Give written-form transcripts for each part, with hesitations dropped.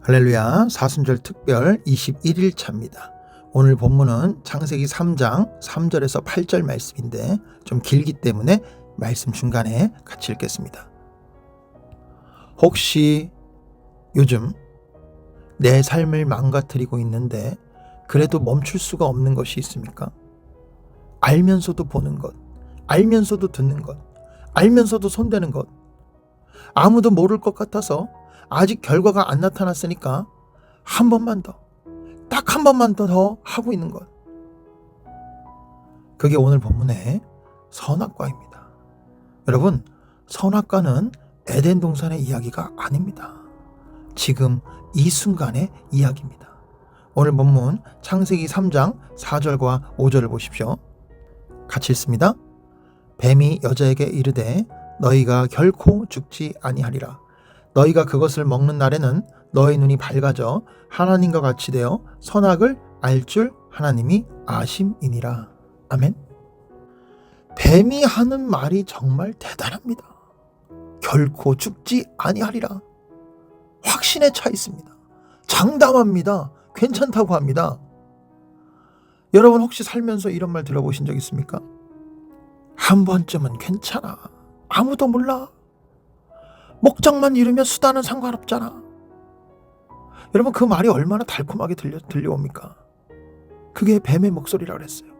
할렐루야, 사순절 특별 21일 차입니다. 오늘 본문은 창세기 3장 3절에서 8절 말씀인데 좀 길기 때문에 말씀 중간에 같이 읽겠습니다. 혹시 요즘 내 삶을 망가뜨리고 있는데 그래도 멈출 수가 없는 것이 있습니까? 알면서도 보는 것, 알면서도 듣는 것, 알면서도 손대는 것, 아무도 모를 것 같아서 아직 결과가 안 나타났으니까 한 번만 더, 딱 한 번만 더 하고 있는 것. 그게 오늘 본문의 선악과입니다. 여러분, 선악과는 에덴 동산의 이야기가 아닙니다. 지금 이 순간의 이야기입니다. 오늘 본문 창세기 3장 4절과 5절을 보십시오. 같이 읽습니다. 뱀이 여자에게 이르되 너희가 결코 죽지 아니하리라. 너희가 그것을 먹는 날에는 너희 눈이 밝아져 하나님과 같이 되어 선악을 알 줄 하나님이 아심이니라. 아멘. 뱀이 하는 말이 정말 대단합니다. 결코 죽지 아니하리라. 확신에 차 있습니다. 장담합니다. 괜찮다고 합니다. 여러분 혹시 살면서 이런 말 들어보신 적 있습니까? 한 번쯤은 괜찮아. 아무도 몰라. 목적만 이루면 수단은 상관없잖아. 여러분 그 말이 얼마나 달콤하게 들려옵니까? 그게 뱀의 목소리라고 그랬어요.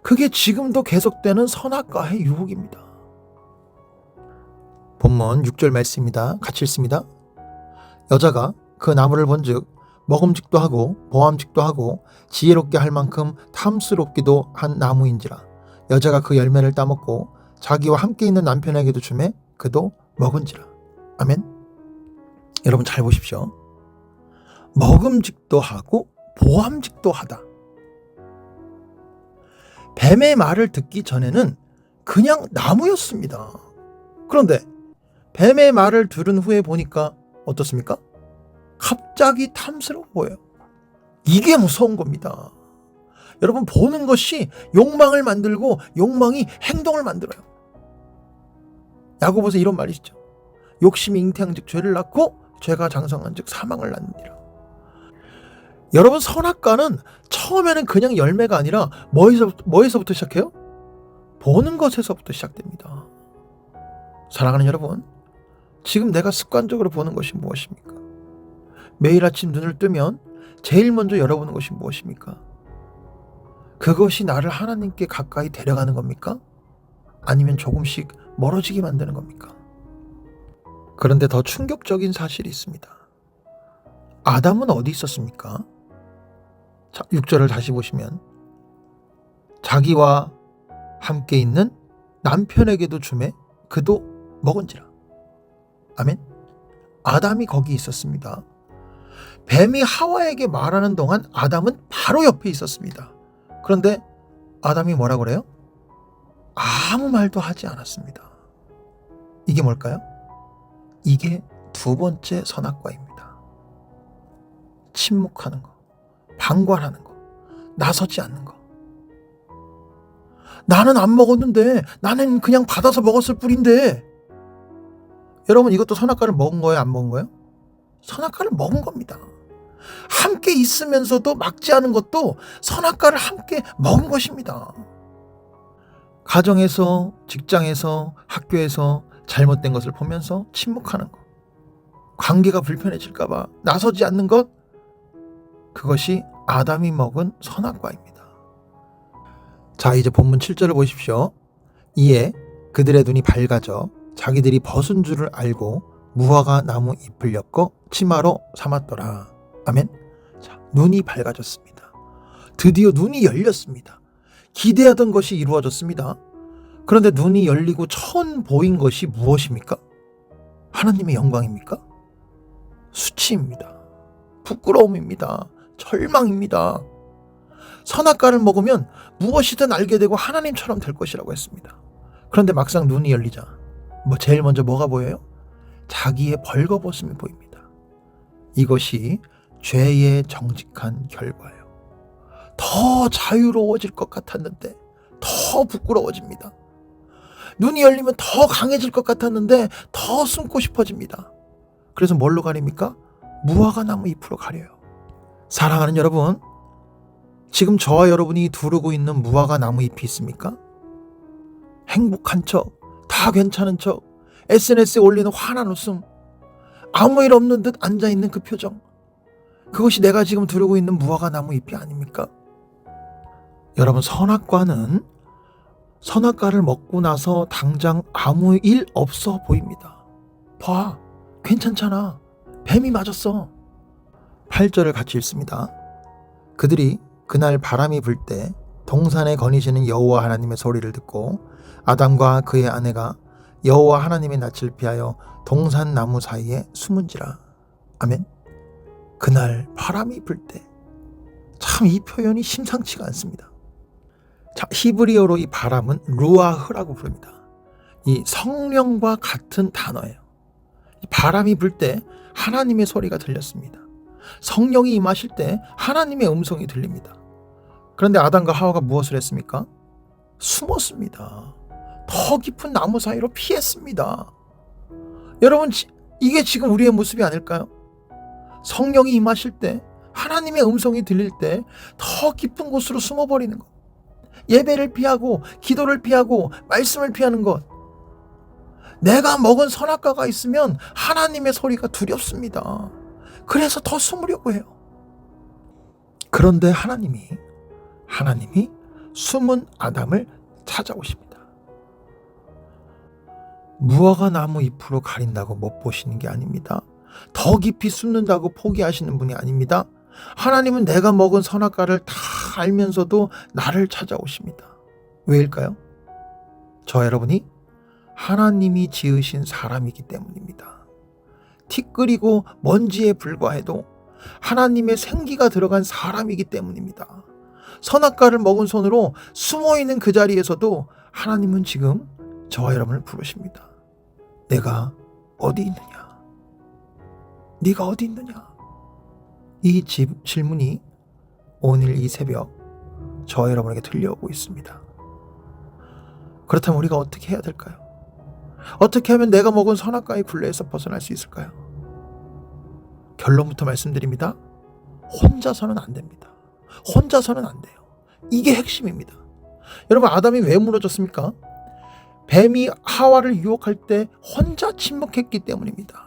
그게 지금도 계속되는 선악과의 유혹입니다. 본문 6절 말씀입니다. 같이 읽습니다. 여자가 그 나무를 본즉 먹음직도 하고 보암직도 하고 지혜롭게 할 만큼 탐스럽기도 한 나무인지라. 여자가 그 열매를 따먹고 자기와 함께 있는 남편에게도 주매 그도 먹은지라. 아멘. 여러분 잘 보십시오. 먹음직도 하고 보암직도 하다. 뱀의 말을 듣기 전에는 그냥 나무였습니다. 그런데 뱀의 말을 들은 후에 보니까 어떻습니까? 갑자기 탐스러워 보여요. 이게 무서운 겁니다. 여러분 보는 것이 욕망을 만들고 욕망이 행동을 만들어요. 야고보서 이런 말이 있죠. 욕심이 잉태한즉 죄를 낳고 죄가 장성한즉 사망을 낳느니라. 여러분 선악과는 처음에는 그냥 열매가 아니라 뭐에서부터 시작해요? 보는 것에서부터 시작됩니다. 사랑하는 여러분, 지금 내가 습관적으로 보는 것이 무엇입니까? 매일 아침 눈을 뜨면 제일 먼저 열어보는 것이 무엇입니까? 그것이 나를 하나님께 가까이 데려가는 겁니까? 아니면 조금씩 멀어지게 만드는 겁니까? 그런데 더 충격적인 사실이 있습니다. 아담은 어디 있었습니까? 자, 6절을 다시 보시면 자기와 함께 있는 남편에게도 주매 그도 먹은지라. 아멘. 아담이 거기 있었습니다. 뱀이 하와에게 말하는 동안 아담은 바로 옆에 있었습니다. 그런데 아담이 뭐라고 그래요? 아무 말도 하지 않았습니다. 이게 뭘까요? 이게 두 번째 선악과입니다. 침묵하는 거, 방관하는 거, 나서지 않는 거. 나는 안 먹었는데, 나는 그냥 받아서 먹었을 뿐인데. 여러분 이것도 선악과를 먹은 거예요? 안 먹은 거예요? 선악과를 먹은 겁니다. 함께 있으면서도 막지 않은 것도 선악과를 함께 먹은 것입니다. 가정에서, 직장에서, 학교에서 잘못된 것을 보면서 침묵하는 것, 관계가 불편해질까봐 나서지 않는 것, 그것이 아담이 먹은 선악과입니다. 자, 이제 본문 7절을 보십시오. 이에 그들의 눈이 밝아져 자기들이 벗은 줄을 알고 무화과 나무 잎을 엮어 치마로 삼았더라. 아멘. 자, 눈이 밝아졌습니다. 드디어 눈이 열렸습니다. 기대하던 것이 이루어졌습니다. 그런데 눈이 열리고 처음 보인 것이 무엇입니까? 하나님의 영광입니까? 수치입니다. 부끄러움입니다. 절망입니다. 선악과를 먹으면 무엇이든 알게 되고 하나님처럼 될 것이라고 했습니다. 그런데 막상 눈이 열리자 제일 먼저 뭐가 보여요? 자기의 벌거벗음이 보입니다. 이것이 죄의 정직한 결과예요. 더 자유로워질 것 같았는데 더 부끄러워집니다. 눈이 열리면 더 강해질 것 같았는데 더 숨고 싶어집니다. 그래서 뭘로 가립니까? 무화과 나무 잎으로 가려요. 사랑하는 여러분, 지금 저와 여러분이 두르고 있는 무화과 나무 잎이 있습니까? 행복한 척, 다 괜찮은 척, SNS에 올리는 환한 웃음, 아무 일 없는 듯 앉아있는 그 표정, 그것이 내가 지금 두르고 있는 무화과 나무 잎이 아닙니까? 여러분, 선악과를 먹고 나서 당장 아무 일 없어 보입니다. 봐, 괜찮잖아. 뱀이 맞았어. 8절을 같이 읽습니다. 그들이 그날 바람이 불 때 동산에 거니시는 여호와 하나님의 소리를 듣고 아담과 그의 아내가 여호와 하나님의 낯을 피하여 동산 나무 사이에 숨은지라. 아멘. 그날 바람이 불 때. 참 이 표현이 심상치가 않습니다. 자, 히브리어로 이 바람은 루아흐라고 부릅니다. 이 성령과 같은 단어예요. 바람이 불 때 하나님의 소리가 들렸습니다. 성령이 임하실 때 하나님의 음성이 들립니다. 그런데 아담과 하와가 무엇을 했습니까? 숨었습니다. 더 깊은 나무 사이로 피했습니다. 여러분, 이게 지금 우리의 모습이 아닐까요? 성령이 임하실 때, 하나님의 음성이 들릴 때 더 깊은 곳으로 숨어버리는 것. 예배를 피하고 기도를 피하고 말씀을 피하는 것. 내가 먹은 선악과가 있으면 하나님의 소리가 두렵습니다. 그래서 더 숨으려고 해요. 그런데 하나님이 숨은 아담을 찾아오십니다. 무화과 나무 잎으로 가린다고 못 보시는 게 아닙니다. 더 깊이 숨는다고 포기하시는 분이 아닙니다. 하나님은 내가 먹은 선악과를 다 알면서도 나를 찾아오십니다. 왜일까요? 저 여러분이 하나님이 지으신 사람이기 때문입니다. 티끌이고 먼지에 불과해도 하나님의 생기가 들어간 사람이기 때문입니다. 선악과를 먹은 손으로 숨어있는 그 자리에서도 하나님은 지금 저와 여러분을 부르십니다. 내가 어디 있느냐? 네가 어디 있느냐? 이 질문이 오늘 이 새벽 저와 여러분에게 들려오고 있습니다. 그렇다면 우리가 어떻게 해야 될까요? 어떻게 하면 내가 먹은 선악과의 굴레에서 벗어날 수 있을까요? 결론부터 말씀드립니다. 혼자서는 안 됩니다. 혼자서는 안 돼요. 이게 핵심입니다. 여러분, 아담이 왜 무너졌습니까? 뱀이 하와를 유혹할 때 혼자 침묵했기 때문입니다.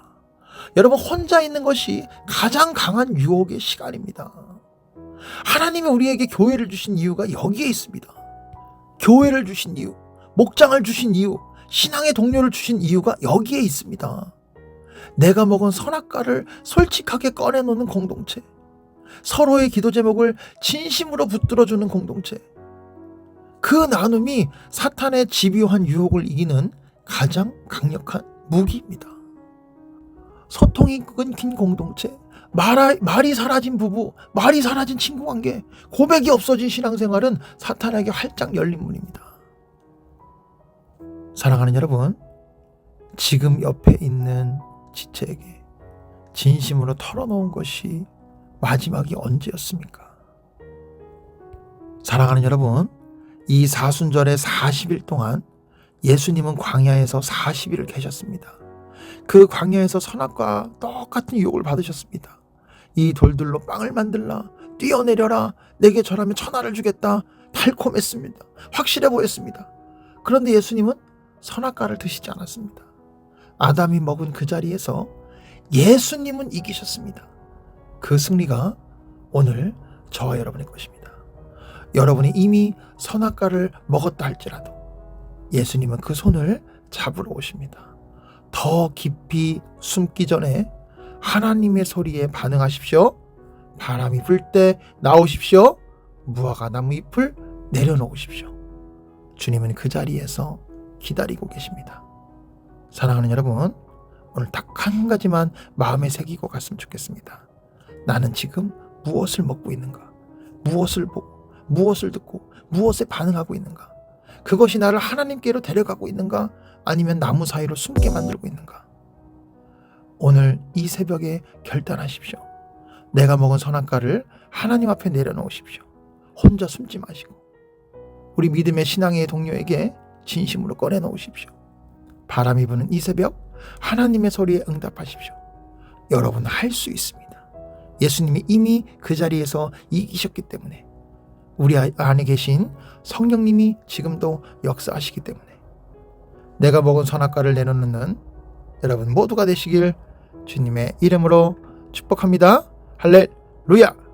여러분, 혼자 있는 것이 가장 강한 유혹의 시간입니다. 하나님이 우리에게 교회를 주신 이유가 여기에 있습니다. 교회를 주신 이유, 목장을 주신 이유, 신앙의 동료를 주신 이유가 여기에 있습니다. 내가 먹은 선악과를 솔직하게 꺼내놓는 공동체, 서로의 기도 제목을 진심으로 붙들어주는 공동체, 그 나눔이 사탄의 집요한 유혹을 이기는 가장 강력한 무기입니다. 소통이 끊긴 공동체, 말이 사라진 부부, 말이 사라진 친구관계, 고백이 없어진 신앙생활은 사탄에게 활짝 열린 문입니다. 사랑하는 여러분, 지금 옆에 있는 지체에게 진심으로 털어놓은 것이 마지막이 언제였습니까? 사랑하는 여러분, 이 사순절의 40일 동안 예수님은 광야에서 40일을 계셨습니다. 그 광야에서 선악과 똑같은 유혹을 받으셨습니다. 이 돌들로 빵을 만들라, 뛰어내려라, 내게 절하면 천하를 주겠다. 달콤했습니다. 확실해 보였습니다. 그런데 예수님은 선악과를 드시지 않았습니다. 아담이 먹은 그 자리에서 예수님은 이기셨습니다. 그 승리가 오늘 저와 여러분의 것입니다. 여러분이 이미 선악과를 먹었다 할지라도 예수님은 그 손을 잡으러 오십니다. 더 깊이 숨기 전에 하나님의 소리에 반응하십시오. 바람이 불 때 나오십시오. 무화과 나무 잎을 내려놓으십시오. 주님은 그 자리에서 기다리고 계십니다. 사랑하는 여러분, 오늘 딱 한 가지만 마음에 새기고 갔으면 좋겠습니다. 나는 지금 무엇을 먹고 있는가? 무엇을 보고, 무엇을 듣고, 무엇에 반응하고 있는가? 그것이 나를 하나님께로 데려가고 있는가? 아니면 나무 사이로 숨게 만들고 있는가? 오늘 이 새벽에 결단하십시오. 내가 먹은 선악과를 하나님 앞에 내려놓으십시오. 혼자 숨지 마시고 우리 믿음의 신앙의 동료에게 진심으로 꺼내놓으십시오. 바람이 부는 이 새벽 하나님의 소리에 응답하십시오. 여러분 할 수 있습니다. 예수님이 이미 그 자리에서 이기셨기 때문에, 우리 안에 계신 성령님이 지금도 역사하시기 때문에 내가 먹은 선악과를 내놓는 여러분 모두가 되시길 주님의 이름으로 축복합니다. 할렐루야.